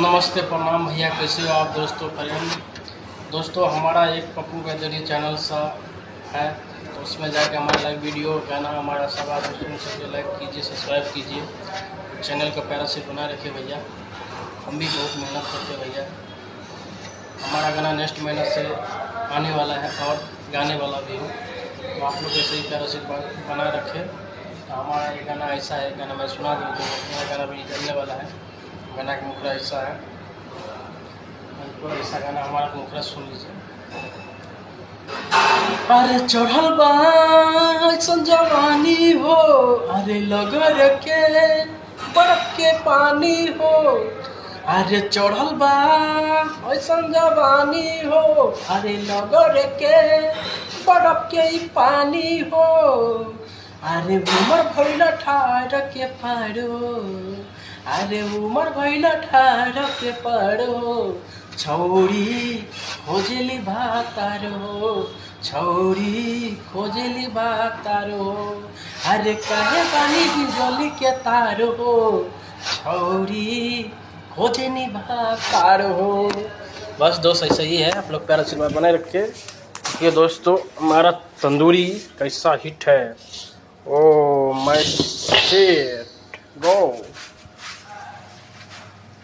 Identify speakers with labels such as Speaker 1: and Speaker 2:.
Speaker 1: नमस्ते, प्रणाम भैया, कैसे हो आप दोस्तों? दोस्तों हमारा एक पप्पू गैदरी चैनल सा है, तो उसमें जाके हमारा लाइक वीडियो गाना हमारा सब आप सुन सकते, लाइक कीजिए, सब्सक्राइब कीजिए, चैनल का पैरा से बना रखे भैया। हम भी बहुत मेहनत करते भैया। हमारा गाना नेक्स्ट महीने से आने वाला है और गाने वाला भी हूँ, तो आप लोग ऐसे ही पैरा से बना रखें। तो हमारा ये गाना ऐसा है, गाना मैं सुना दूँ तो मेरा गाना भी निकलने वाला है। गाना का मुखरा ऐसा है, तो ऐसा गाना हमारा मुखरा सुन लीजिए। अरे चढ़ल बा जवानी हो, अरे लगर के बर्फ के पानी हो, अरे चढ़ल बा ऐसन जवानी हो, अरे लगर के बर्फ के पानी हो, अरे उमर भइल 18 के पारो, अरे उमर भइल 18 के पारो, छौरी खोजली भातारो, छौरी खोजली भातारो, अरे कहे बानी बिजली के तारो, छौरी खोजनी भातारो। बस दोस्त ऐसा ही है, आप लोग प्यारा आशीर्वाद बनाए रखे। ये दोस्तों हमारा तंदूरी कैसा हिट है। Oh my shit, go.